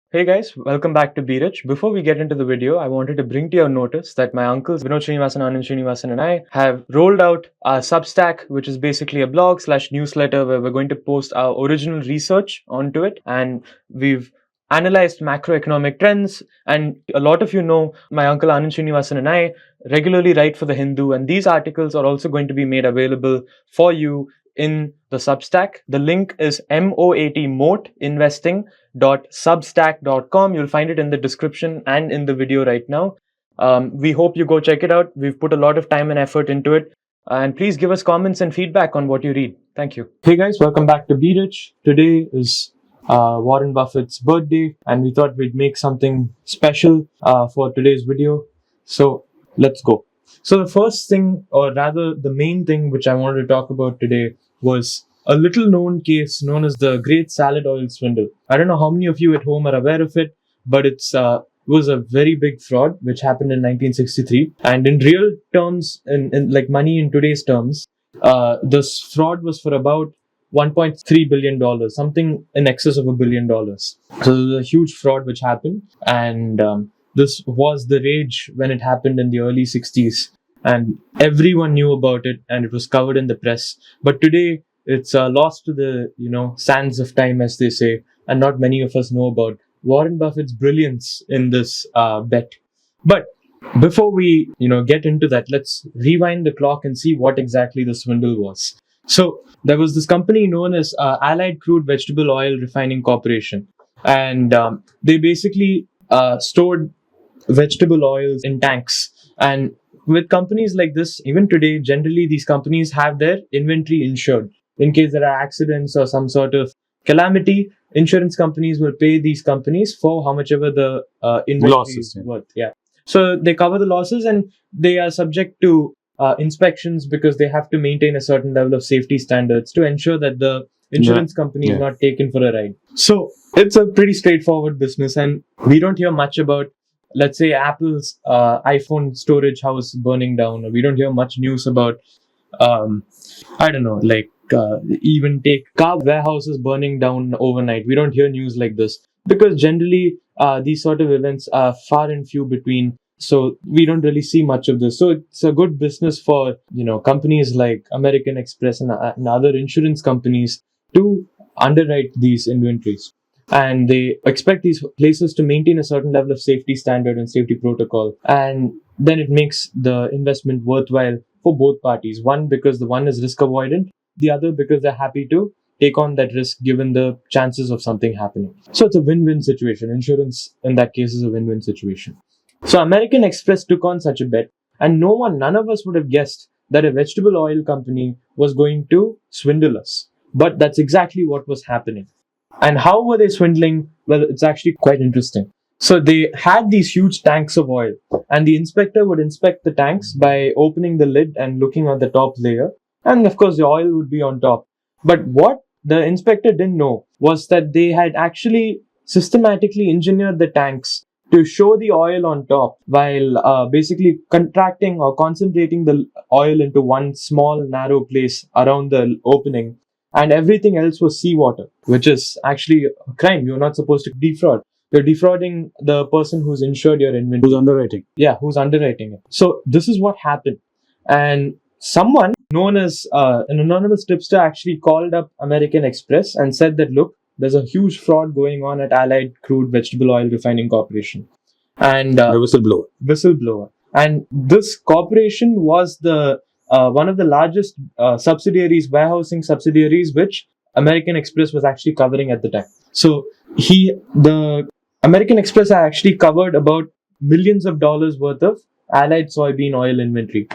Hey guys, welcome back to Be Rich. Before we get into the video, I wanted to bring to your notice that my uncles Vinod Srinivasan, Anand Srinivasan and I have rolled out our Substack, which is basically a blog / newsletter where we're going to post our original research onto it. And we've analyzed macroeconomic trends. And a lot of you know my uncle Anand Srinivasan and I regularly write for The Hindu. And these articles are also going to be made available for you in the Substack. The link is moatinvesting.substack.com. You'll find it in the description and in the video right now. We hope you go check it out. We've put a lot of time and effort into it. And please give us comments and feedback on what you read. Thank you. Hey guys, welcome back to Be Rich. Today is Warren Buffett's birthday, and we thought we'd make something special for today's video. So let's go. So the first thing, or rather the main thing which I wanted to talk about today was a little known case known as the Great Salad Oil Swindle. I don't know how many of you at home are aware of it, but it was a very big fraud which happened in 1963. And in real terms, in like money in today's terms, this fraud was for about $1.3 billion, something in excess of $1 billion. So it was a huge fraud which happened, and this was the rage when it happened in the early 60s. And everyone knew about it, and it was covered in the press. But today, it's lost to the sands of time, as they say, and not many of us know about Warren Buffett's brilliance in this bet. But before we get into that, let's rewind the clock and see what exactly the swindle was. So there was this company known as Allied Crude Vegetable Oil Refining Corporation, and they basically stored vegetable oils in tanks. And with companies like this, even today, generally these companies have their inventory insured. In case there are accidents or some sort of calamity, insurance companies will pay these companies for how much ever the inventory is worth. Yeah. So they cover the losses, and they are subject to inspections because they have to maintain a certain level of safety standards to ensure that the insurance company is not taken for a ride. So it's a pretty straightforward business, and we don't hear much about, let's say, Apple's iPhone storage house burning down, or we don't hear much news about, even take car warehouses burning down overnight. We don't hear news like this because generally these sort of events are far and few between. So we don't really see much of this. So it's a good business for companies like American Express and other insurance companies to underwrite these inventories. And they expect these places to maintain a certain level of safety standard and safety protocol. And then it makes the investment worthwhile for both parties. One, because the one is risk avoidant. The other, because they're happy to take on that risk given the chances of something happening. So it's a win-win situation. Insurance, in that case, is a win-win situation. So American Express took on such a bet, and none of us would have guessed that a vegetable oil company was going to swindle us. But that's exactly what was happening. And how were they swindling? Well, it's actually quite interesting. So they had these huge tanks of oil, and the inspector would inspect the tanks by opening the lid and looking at the top layer. And of course, the oil would be on top. But what the inspector didn't know was that they had actually systematically engineered the tanks to show the oil on top while basically contracting or concentrating the oil into one small, narrow place around the opening. And everything else was seawater, which is actually a crime. You're not supposed to defraud. You're defrauding the person who's insured your inventory. Who's underwriting? Yeah, who's underwriting it. So this is what happened. And someone known as an anonymous tipster actually called up American Express and said that, look, there's a huge fraud going on at Allied Crude Vegetable Oil Refining Corporation. And a whistleblower. And this corporation was the one of the largest warehousing subsidiaries, which American Express was actually covering at the time. So the American Express actually covered about millions of dollars worth of Allied soybean oil inventory.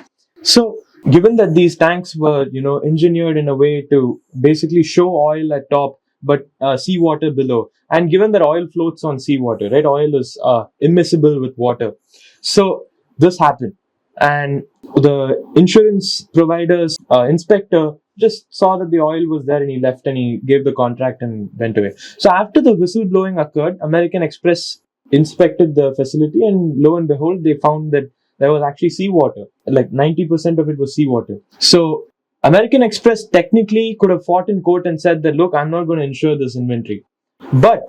So given that these tanks were, engineered in a way to basically show oil at top, but seawater below, and given that oil floats on seawater, right? Oil is immiscible with water. So this happened. And the insurance provider's inspector just saw that the oil was there, and he left and he gave the contract and went away. So after the whistleblowing occurred, American Express inspected the facility, and lo and behold, they found that there was actually seawater. Like 90% of it was seawater. So American Express technically could have fought in court and said that, look, I'm not going to insure this inventory. But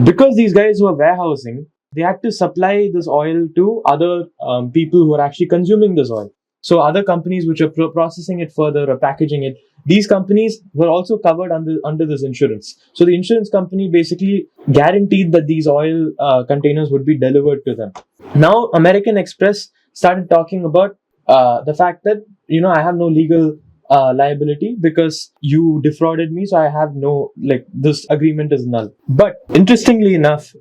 because these guys were warehousing, they had to supply this oil to other people who are actually consuming this oil. So other companies which are processing it further or packaging it, these companies were also covered under this insurance. So the insurance company basically guaranteed that these oil containers would be delivered to them. Now American Express started talking about the fact that I have no legal liability because you defrauded me, so I have no, like, this agreement is null. But interestingly enough,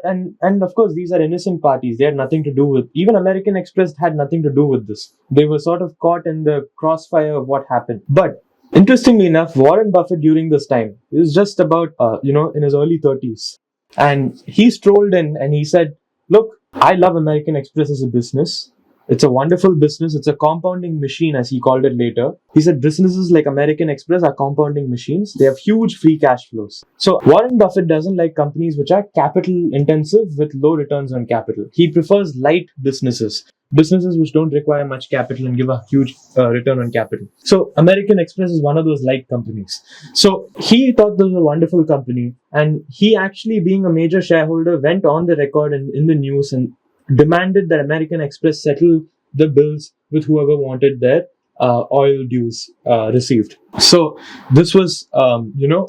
and of course these are innocent parties, they had nothing to do with, even American Express had nothing to do with this. They were sort of caught in the crossfire of what happened. But interestingly enough, Warren Buffett during this time, he was just about in his early 30s, and he strolled in and he said, look, I love American Express as a business. It's a wonderful business. It's a compounding machine, as he called it later. He said businesses like American Express are compounding machines. They have huge free cash flows. So Warren Buffett doesn't like companies which are capital intensive with low returns on capital. He prefers light businesses which don't require much capital and give a huge return on capital. So American Express is one of those light companies. So he thought this was a wonderful company, and he actually, being a major shareholder, went on the record in the news and demanded that American Express settle the bills with whoever wanted their oil dues received. So this was,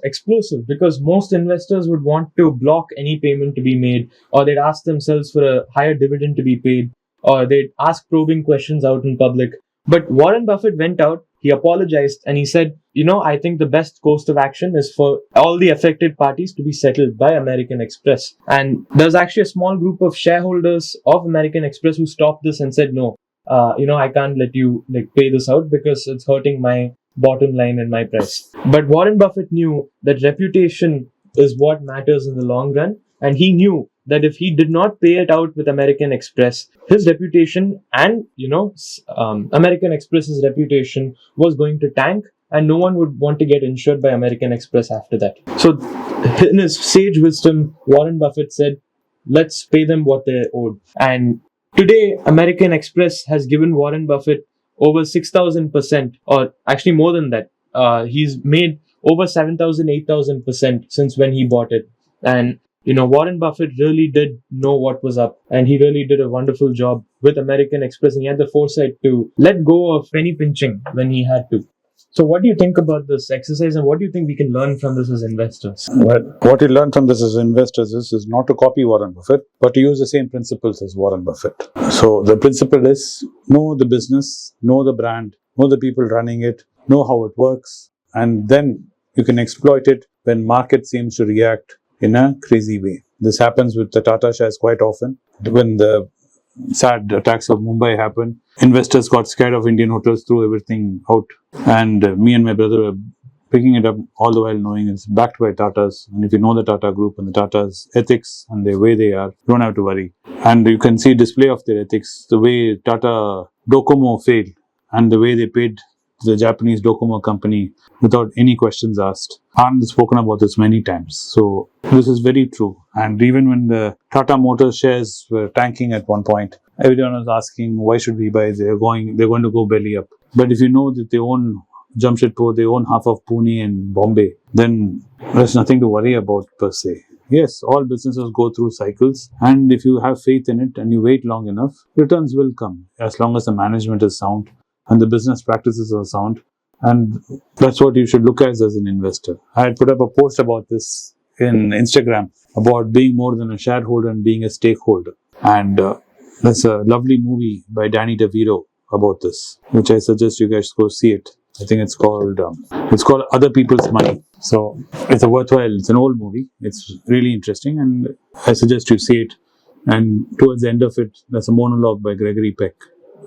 explosive, because most investors would want to block any payment to be made, or they'd ask themselves for a higher dividend to be paid, or they'd ask probing questions out in public. But Warren Buffett went out, he apologized, and he said, I think the best course of action is for all the affected parties to be settled by American Express. And there's actually a small group of shareholders of American Express who stopped this and said, no, I can't let you pay this out because it's hurting my bottom line and my price. But Warren Buffett knew that reputation is what matters in the long run, and he knew that if he did not pay it out with American Express, his reputation and American Express's reputation was going to tank, and no one would want to get insured by American Express after that. So in his sage wisdom, Warren Buffett said, let's pay them what they're owed. And today, American Express has given Warren Buffett over 6,000%, or actually more than that. He's made over 7,000, 8,000% since when he bought it. And Warren Buffett really did know what was up, and he really did a wonderful job with American Express, and he had the foresight to let go of penny pinching when he had to. So what do you think about this exercise, and what do you think we can learn from this as investors? Well, what you learn from this as investors is not to copy Warren Buffett, but to use the same principles as Warren Buffett. So the principle is, know the business, know the brand, know the people running it, know how it works, and then you can exploit it when market seems to react in a crazy way. This happens with the Tata shares quite often. When the sad attacks of Mumbai happened, investors got scared of Indian hotels, threw everything out. And me and my brother were picking it up, all the while knowing it's backed by Tatas. And if you know the Tata group and the Tata's ethics and the way they are, you don't have to worry. And you can see display of their ethics, the way Tata Docomo failed and the way they paid the Japanese Docomo company without any questions asked. Anand has spoken about this many times. So this is very true. And even when the Tata Motors shares were tanking at one point, everyone was asking, why should we buy? They're going to go belly up. But if you know that they own Jamshedpur, they own half of Pune and Bombay, then there's nothing to worry about per se. Yes, all businesses go through cycles, and if you have faith in it and you wait long enough, returns will come as long as the management is sound and the business practices are sound. And that's what you should look at as an investor. I had put up a post about this in Instagram about being more than a shareholder and being a stakeholder. And there's a lovely movie by Danny DeVito about this, which I suggest you guys go see it. I think it's called Other People's Money. So it's an old movie. It's really interesting, and I suggest you see it. And towards the end of it, there's a monologue by Gregory Peck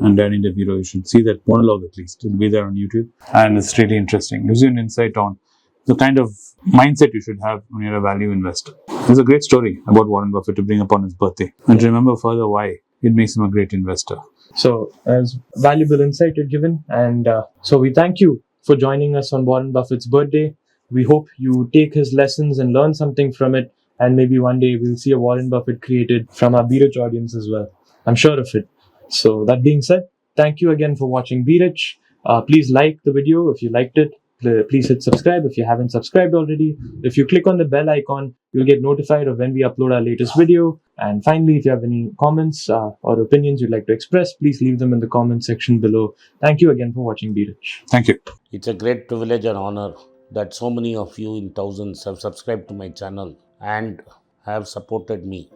and Danny DeVito. You should see that monologue at least. It'll be there on YouTube. And it's really interesting. It gives you an insight on the kind of mindset you should have when you're a value investor. There's a great story about Warren Buffett to bring up on his birthday. And to remember further why it makes him a great investor. So, as valuable insight you've given. And so we thank you for joining us on Warren Buffett's birthday. We hope you take his lessons and learn something from it. And maybe one day we'll see a Warren Buffett created from our Be Rich audience as well. I'm sure of it. So that being said, thank you again for watching Be Rich. Please like the video if you liked it. please hit subscribe if you haven't subscribed already. If you click on the bell icon, you'll get notified of when we upload our latest video. And finally, if you have any comments or opinions you'd like to express, please leave them in the comment section below. Thank you again for watching. Be Rich. Thank you. It's a great privilege and honor that so many of you in thousands have subscribed to my channel and have supported me.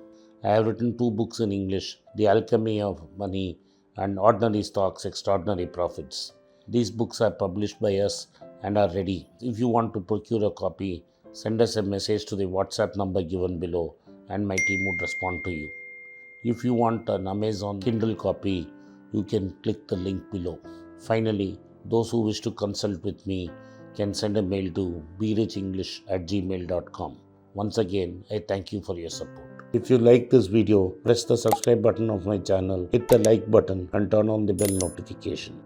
I have written 2 books in English, The Alchemy of Money and Ordinary Stocks, Extraordinary Profits. These books are published by us and are ready. If you want to procure a copy, send us a message to the WhatsApp number given below and my team would respond to you. If you want an Amazon Kindle copy, you can click the link below. Finally, those who wish to consult with me can send a mail to berichenglish@gmail.com. Once again, I thank you for your support. If you like this video, press the subscribe button of my channel, hit the like button and turn on the bell notification.